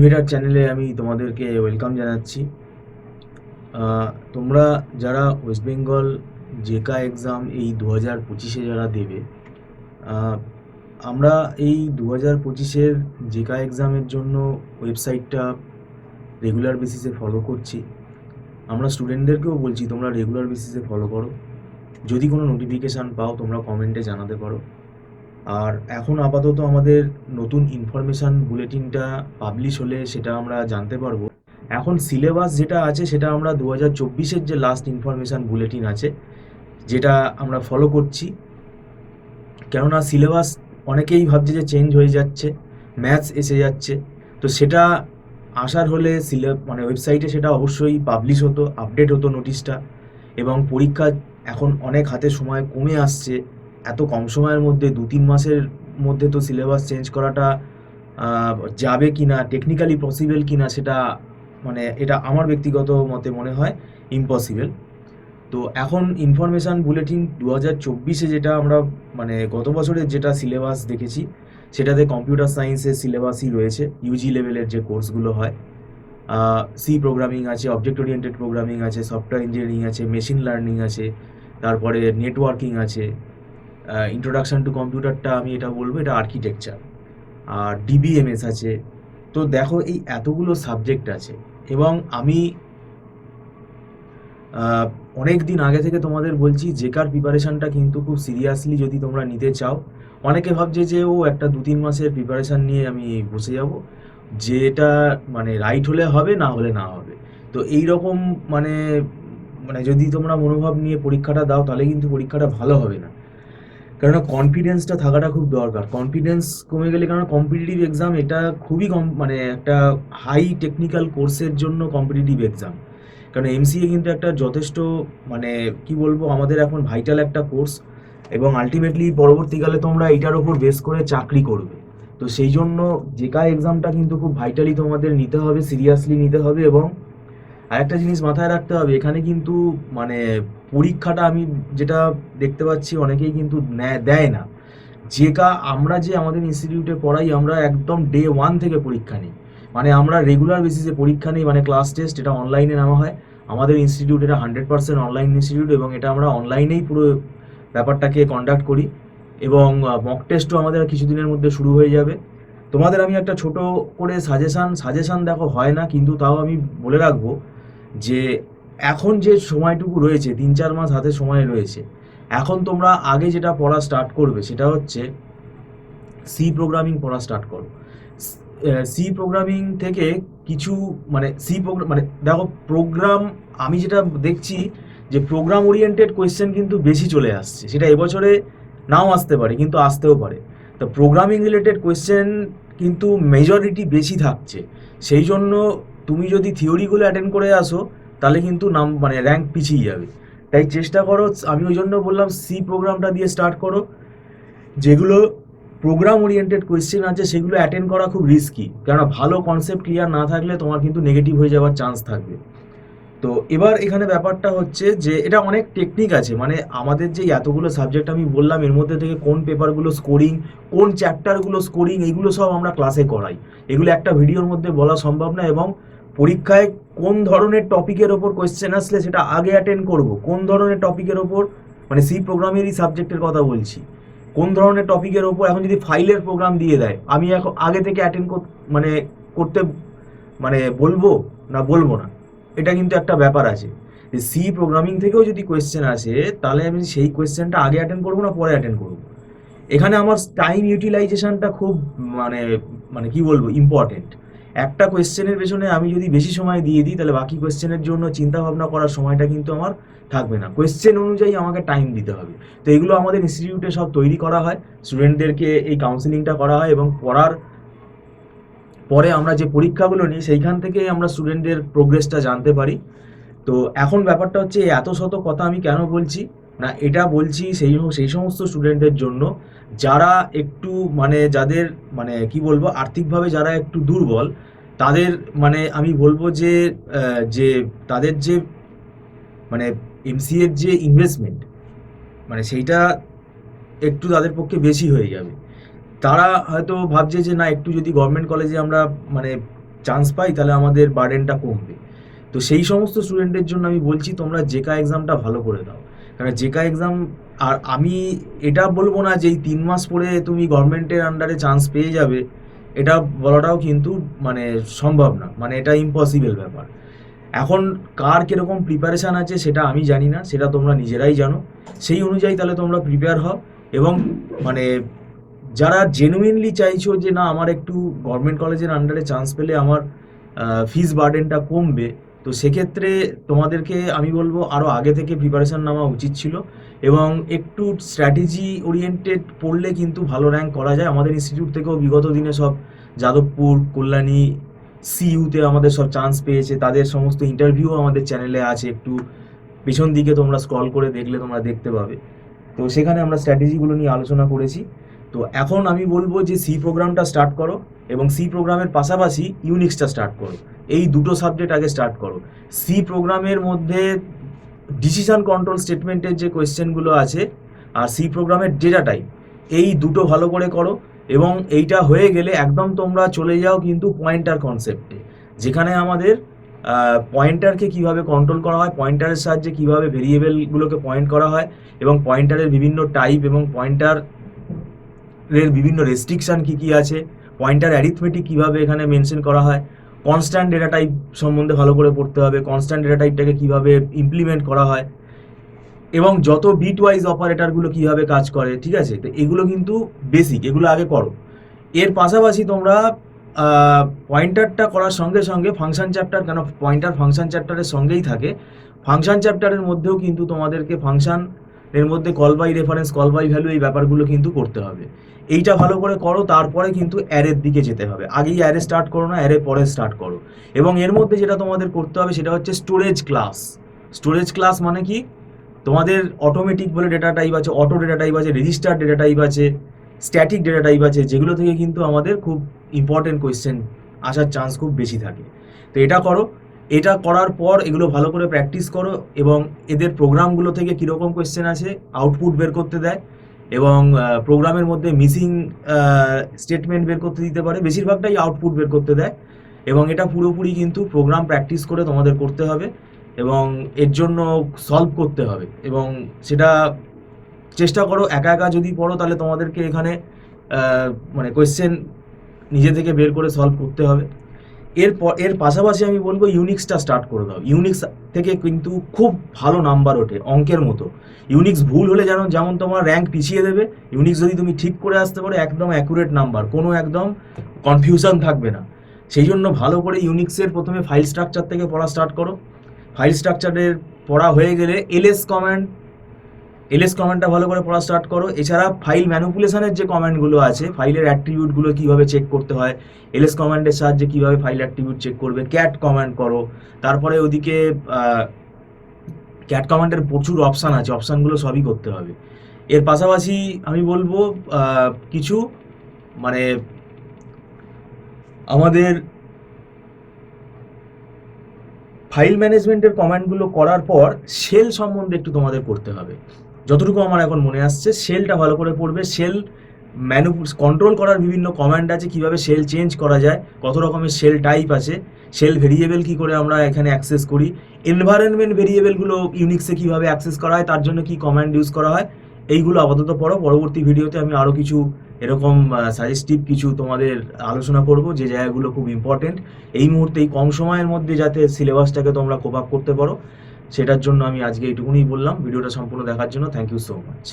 Elevator চ্যানেলে আমি তোমাদেরকে ওয়েলকাম জানাচ্ছি। তোমরা যারা ওয়েস্ট বেঙ্গল জেকা এক্সাম এই 2025-এ যারা দেবে, আহ, আমরা এই 2025-এর জেকা এক্সামের জন্য ওয়েবসাইটটা রেগুলার বেসিসে ফলো করছি। আমরা স্টুডেন্টদেরকেও বলছি তোমরা রেগুলার বেসিসে ফলো করো। যদি কোনো নোটিফিকেশান পাও তোমরা কমেন্টে জানাতে পারো। আর এখন আপাতত আমাদের নতুন ইনফরমেশান বুলেটিনটা পাবলিশ হলে সেটা আমরা জানতে পারবো। এখন সিলেবাস যেটা আছে সেটা আমরা 2024-এর যে লাস্ট ইনফরমেশান বুলেটিন আছে যেটা আমরা ফলো করছি। কেননা সিলেবাস অনেকেই ভাবছে যে চেঞ্জ হয়ে যাচ্ছে, ম্যাথস এসে যাচ্ছে, তো সেটা আসার হলে মানে ওয়েবসাইটে সেটা অবশ্যই পাবলিশ হতো, আপডেট হতো নোটিশটা। এবং পরীক্ষা এখন অনেক হাতে সময় কমে আসছে, এত কম সময়ের মধ্যে 2-3 মাসের মধ্যে তো সিলেবাস চেঞ্জ করাটা যাবে কি না, টেকনিক্যালি পসিবল কি না, সেটা মানে এটা আমার ব্যক্তিগত মতে মনে হয় ইম্পসিবল। তো এখন ইনফরমেশান বুলেটিন 2024-এ যেটা আমরা মানে গত বছরের যেটা সিলেবাস দেখেছি সেটাতে কম্পিউটার সায়েন্সের সিলেবাসই রয়েছে, ইউজি লেভেলের যে কোর্সগুলো হয়। সি প্রোগ্রামিং আছে, অবজেক্ট ওরিয়েন্টেড প্রোগ্রামিং আছে, সফটওয়্যার ইঞ্জিনিয়ারিং আছে, মেশিন লার্নিং আছে, তারপরে নেটওয়ার্কিং আছে, ইন্ট্রোডাকশন টু কম্পিউটারটা আমি এটা বলবো এটা আর্কিটেকচার, আর ডিবিএমএস আছে। তো দেখো এই এতগুলো সাবজেক্ট আছে, এবং আমি অনেক দিন আগে থেকে তোমাদের বলছি জেকার প্রিপারেশানটা কিন্তু খুব সিরিয়াসলি যদি তোমরা নিতে চাও। অনেকে ভাবছে যে ও একটা 2-3 মাসের প্রিপারেশান নিয়ে আমি বসে যাব, যেটা মানে রাইট হলে হবে, না হলে না হবে। তো এই রকম মানে মানে যদি তোমরা মনোভাব নিয়ে পরীক্ষাটা দাও তাহলে কিন্তু পরীক্ষাটা ভালো হবে না। কেননা কনফিডেন্সটা থাকাটা খুব দরকার। কনফিডেন্স কমে গেলে, কারণ কম্পিটিটিভ এক্সাম এটা খুবই কম, মানে একটা হাই টেকনিক্যাল কোর্সের জন্য কম্পিটিটিভ এক্সাম। কারণ এমসিএ কিন্তু একটা যথেষ্ট মানে কি বলবো আমাদের এখন ভাইটাল একটা কোর্স, এবং আলটিমেটলি পরবর্তীকালে তোমরা এটার ওপর বেস করে চাকরি করবে। তো সেই জন্য জেকা এক্সামটা কিন্তু খুব ভাইটালি তোমাদের নিতে হবে, সিরিয়াসলি নিতে হবে। এবং আরেকটা জিনিস মাথায় রাখতে হবে, এখানে কিন্তু মানে পরীক্ষাটা আমি যেটা দেখতে পাচ্ছি অনেকেই কিন্তু দেয় না। আমরা যে আমাদের ইনস্টিটিউটে পড়াই, আমরা একদম ডে 1 থেকে পরীক্ষা নিই। মানে আমরা রেগুলার বেসিসে পরীক্ষা নিই, মানে ক্লাস টেস্ট এটা অনলাইনে নেওয়া হয়। আমাদের ইনস্টিটিউট এটা 100% অনলাইন ইনস্টিটিউট, এবং এটা আমরা অনলাইনেই পুরো ব্যাপারটাকে কন্ডাক্ট করি। এবং মক টেস্টও আমাদের কিছুদিনের মধ্যে শুরু হয়ে যাবে। তোমাদের আমি একটা ছোট করে সাজেশান দেখো হয় না, কিন্তু তাও আমি বলে রাখবো যে এখন যে সময়টুকু রয়েছে, 3-4 মাস হাতে সময় রয়েছে, এখন তোমরা আগে যেটা পড়া স্টার্ট করবে সেটা হচ্ছে সি প্রোগ্রামিং পড়া স্টার্ট করো। সি প্রোগ্রামিং থেকে কিছু মানে মানে দেখো প্রোগ্রাম, আমি যেটা দেখছি যে প্রোগ্রাম ওরিয়েন্টেড কোয়েশ্চেন কিন্তু বেশি চলে আসছে, সেটা এবছরে নাও আসতে পারে কিন্তু আসতেও পারে। তো প্রোগ্রামিং রিলেটেড কোয়েশ্চেন কিন্তু মেজরিটি বেশি থাকছে। সেই জন্য তুমি যদি থিওরিগুলো অ্যাটেন্ড করে আসো তাহলে কিন্তু মানে র্যাঙ্ক পিছিয়ে যাবে। তাই চেষ্টা করো, আমি ওই জন্য বললাম সি প্রোগ্রামটা দিয়ে স্টার্ট করো। যেগুলো প্রোগ্রাম ওরিয়েন্টেড কোয়েশ্চেন আছে সেগুলো অ্যাটেন্ড করা খুব রিস্কি, কেননা ভালো কনসেপ্ট ক্লিয়ার না থাকলে তোমার কিন্তু নেগেটিভ হয়ে যাওয়ার চান্স থাকবে। তো এবার এখানে ব্যাপারটা হচ্ছে যে এটা অনেক টেকনিক আছে, মানে আমাদের যে এতগুলো সাবজেক্ট আমি বললাম এর মধ্যে থেকে কোন পেপারগুলো স্কোরিং, কোন চ্যাপ্টারগুলো স্কোরিং, এগুলো সব আমরা ক্লাসে করাই। এগুলো একটা ভিডিওর মধ্যে বলা সম্ভব না। এবং পরীক্ষায় কোন ধরনের টপিকের ওপর কোয়েশ্চেন আসলে সেটা আগে অ্যাটেন্ড করব, কোন ধরনের টপিকের ওপর, মানে সি প্রোগ্রামেরই সাবজেক্টের কথা বলছি, কোন ধরনের টপিকের ওপর এখন যদি ফাইলের প্রোগ্রাম দিয়ে দেয় আমি এখন আগে থেকে অ্যাটেন্ড মানে করতে মানে বলবো না বলবো না, এটা কিন্তু একটা ব্যাপার আছে। যে সি প্রোগ্রামিং থেকেও যদি কোয়েশ্চেন আসে তাহলে আমি সেই কোয়েশ্চেনটা আগে অ্যাটেন্ড করবো না পরে অ্যাটেন্ড করবো। এখানে আমার টাইম ইউটিলাইজেশনটা খুব মানে মানে কি বলবো ইম্পর্টেন্ট। একটা কোয়েশ্চেনের পেছনে আমি যদি বেশি সময় দিয়ে দিই তাহলে বাকি কোয়েশ্চেনের জন্য চিন্তা ভাবনা করার সময়টা কিন্তু আমার থাকবে না। কোয়েশ্চেন অনুযায়ী আমাকে টাইম দিতে হবে। তো এগুলো আমাদের ইনস্টিটিউটে সব তৈরি করা হয়, স্টুডেন্টদেরকে এই কাউন্সিলিংটা করা হয়, এবং পড়ার পরে আমরা যে পরীক্ষাগুলো নিই সেইখান থেকে আমরা স্টুডেন্টদের প্রোগ্রেসটা জানতে পারি। তো এখন ব্যাপারটা হচ্ছে এত শত কথা আমি কেন বলছি না, এটা বলছি সেই সমস্ত স্টুডেন্টদের জন্য যারা একটু মানে যাদের মানে কি বলবো আর্থিকভাবে যারা একটু দুর্বল, তাদের মানে আমি বলবো যে তাদের যে মানে এমসিএর যে ইনভেস্টমেন্ট মানে সেইটা একটু তাদের পক্ষে বেশি হয়ে যাবে। তারা হয়তো ভাবছে যে না একটু যদি গভর্নমেন্ট কলেজে আমরা মানে চান্স পাই তাহলে আমাদের বার্ডেনটা কমবে। তো সেই সমস্ত স্টুডেন্টের জন্য আমি বলছি তোমরা জেকা এক্সামটা ভালো করে দাও, কারণ জেকা এক্সাম, আর আমি এটা বলবো না যে এই 3 মাস পরে তুমি গভর্নমেন্টের আন্ডারে চান্স পেয়ে যাবে, এটা বলাটাও কিন্তু মানে সম্ভব না, মানে এটা ইম্পসিবল ব্যাপার। এখন কার কিরকম প্রিপারেশান আছে সেটা আমি জানি না, সেটা তোমরা নিজেরাই জানো। সেই অনুযায়ী তাহলে তোমরা প্রিপেয়ার হও, এবং মানে যারা জেনুইনলি চাইছো যে না আমার একটু গভর্নমেন্ট কলেজের আন্ডারে চান্স পেলে আমার ফিস বার্ডেনটা কমবে, তো সেক্ষেত্রে তোমাদেরকে আমি বলবো আরও আগে থেকে প্রিপারেশান নেওয়া উচিত ছিল, এবং একটু স্ট্র্যাটেজি ওরিয়েন্টেড পড়লে কিন্তু ভালো র্যাঙ্ক করা যায়। আমাদের ইনস্টিটিউট থেকেও বিগত দিনে সব যাদবপুর, কল্যাণী, সিইউতে আমাদের সব চান্স পেয়েছে, তাদের সমস্ত ইন্টারভিউ আমাদের চ্যানেলে আছে, একটু পিছন দিকে তোমরা স্ক্রল করে দেখলে তোমরা দেখতে পাবে। তো সেখানে আমরা স্ট্র্যাটেজিগুলো নিয়ে আলোচনা করেছি। তো এখন আমি বলবো যে সি প্রোগ্রামটা স্টার্ট করো, এবং সি প্রোগ্রামের পাশাপাশি ইউনিক্সটা স্টার্ট করো। এই দুটো সাবজেক্ট আগে স্টার্ট করো। সি প্রোগ্রামের মধ্যে ডিসিশন কন্ট্রোল স্টেটমেন্টের যে কোয়েশ্চেনগুলো আছে, আর সি প্রোগ্রামের ডেটা টাইপ, এই দুটো ভালো করে করো। এবং এইটা হয়ে গেলে একদম তোমরা চলে যাও কিন্তু পয়েন্টার কনসেপ্টে, যেখানে আমাদের পয়েন্টারকে কিভাবে কন্ট্রোল করা হয়, পয়েন্টারের সাহায্যে কিভাবে ভেরিয়েবলগুলোকে পয়েন্ট করা হয়, এবং পয়েন্টারের বিভিন্ন টাইপ, এবং পয়েন্টারের বিভিন্ন রেস্ট্রিকশান কী কী আছে, পয়েন্টার অ্যারিথমেটিক কীভাবে এখানে মেনশন করা হয়, কনস্ট্যান্ট ডেটা টাইপ সম্বন্ধে ভালো করে পড়তে হবে, কনস্ট্যান্ট ডেটা টাইপটাকে কীভাবে ইমপ্লিমেন্ট করা হয়, এবং যত বিট ওয়াইজ অপারেটারগুলো কীভাবে কাজ করে, ঠিক আছে? তো এগুলো কিন্তু বেসিক, এগুলো আগে করো। এর পাশাপাশি তোমরা পয়েন্টারটা করার সঙ্গে সঙ্গে ফাংশন চ্যাপ্টার, কেন পয়েন্টার ফাংশন চ্যাপ্টারের সঙ্গেই থাকে, ফাংশন চ্যাপ্টারের মধ্যেও কিন্তু তোমাদেরকে ফাংশনের মধ্যে call by reference, call by value, এই ব্যাপারগুলো কিন্তু করতে হবে। এইটা ভালো করে করো, তারপরে কিন্তু অ্যারের দিকে যেতে হবে। আগেই অ্যারে স্টার্ট করো না, অ্যারে পরে স্টার্ট করো। এবং এর মধ্যে যেটা তোমাদের করতে হবে সেটা হচ্ছে স্টোরেজ ক্লাস। স্টোরেজ ক্লাস মানে কি, তোমাদের অটোমেটিক বলে ডেটা টাইপ আছে, অটো ডেটা টাইপ আছে, রেজিস্টার ডেটা টাইপ আছে, স্ট্যাটিক ডেটা টাইপ আছে, যেগুলো থেকে কিন্তু আমাদের খুব ইম্পর্টেন্ট কোয়েশ্চেন আসার চান্স খুব বেশি থাকে। তো এটা করো। এটা করার পর এগুলো ভালো করে প্র্যাকটিস করো, এবং এদের প্রোগ্রামগুলো থেকে কীরকম কোয়েশ্চেন আছে আউটপুট বের করতে দেয়, এবং প্রোগ্রামের মধ্যে মিসিং স্টেটমেন্ট বের করতে দিতে পারে, বেশিরভাগটাই আউটপুট বের করতে দেয়। এবং এটা পুরোপুরি কিন্তু প্রোগ্রাম প্র্যাকটিস করে তোমাদের করতে হবে, এবং এর জন্য সলভ করতে হবে, এবং সেটা চেষ্টা করো। একা একা যদি পড়ো তাহলে তোমাদেরকে এখানে মানে কোয়েশ্চেন নিজে থেকে বের করে সলভ করতে হবে। এর পাশাপাশি আমি বলবো ইউনিক্সটা স্টার্ট করে দাও। ইউনিক্স থেকে কিন্তু খুব ভালো নাম্বার ওঠে অঙ্কের মতো। ইউনিক্স ভুল হলে যেমন তোমার র্যাঙ্ক পিছিয়ে দেবে, ইউনিক্স যদি তুমি ঠিক করে আসতে পারো একদম অ্যাকুরেট নাম্বার, কোনো একদম কনফিউশন থাকবে না। সেই জন্য ভালো করে ইউনিক্সের প্রথমে ফাইল স্ট্রাকচার থেকে পড়া স্টার্ট করো। ফাইল স্ট্রাকচারের পড়া হয়ে গেলে এলএস কমান্ডটা ভালো করে পড়া স্টার্ট করো। এছাড়া ফাইল ম্যানিপুলেশনের যে কমান্ডগুলো আছে, ফাইলের অ্যাট্রিবিউটগুলো কীভাবে চেক করতে হয়, এলএস কমান্ডের সাহায্যে কীভাবে ফাইল অ্যাট্রিবিউট চেক করবে, ক্যাট কমান্ড করো। তারপরে ওদিকে ক্যাট কমান্ডের প্রচুর অপশান আছে, অপশানগুলো সবই করতে হবে। এর পাশাপাশি আমি বলবো কিছু মানে আমাদের ফাইল ম্যানেজমেন্টের কমান্ডগুলো করার পর শেল সম্বন্ধে একটু তোমাদের করতে হবে। যতটুকু আমার এখন মনে আসছে, শেলটা ভালো করে পড়বে। শেল কন্ট্রোল করার বিভিন্ন কমান্ড আছে, কিভাবে শেল চেঞ্জ করা যায়, কত রকমের শেল টাইপ আছে, শেল ভেরিয়েবল কি করে আমরা এখানে অ্যাক্সেস করি, এনভায়রনমেন্ট ভেরিয়েবলগুলো ইউনিক্সে কিভাবে অ্যাক্সেস করা হয়, তার জন্য কি কমান্ড ইউজ করা হয়, এইগুলো আপাতত পড়ো। পরবর্তী ভিডিওতে আমি আরও কিছু এরকম সাজেস্টিভ কিছু তোমাদের আলোচনা করব, যে জায়গাগুলো খুব ইম্পর্টেন্ট এই মুহূর্তে, এই কম সময়ের মধ্যে যাতে সিলেবাসটাকে তোমরা কোপ আপ করতে পারো, সেটার জন্য আমি আজকে এইটুকুনি বললাম। ভিডিওটা সম্পূর্ণ দেখার জন্য থ্যাংক ইউ সো মাচ।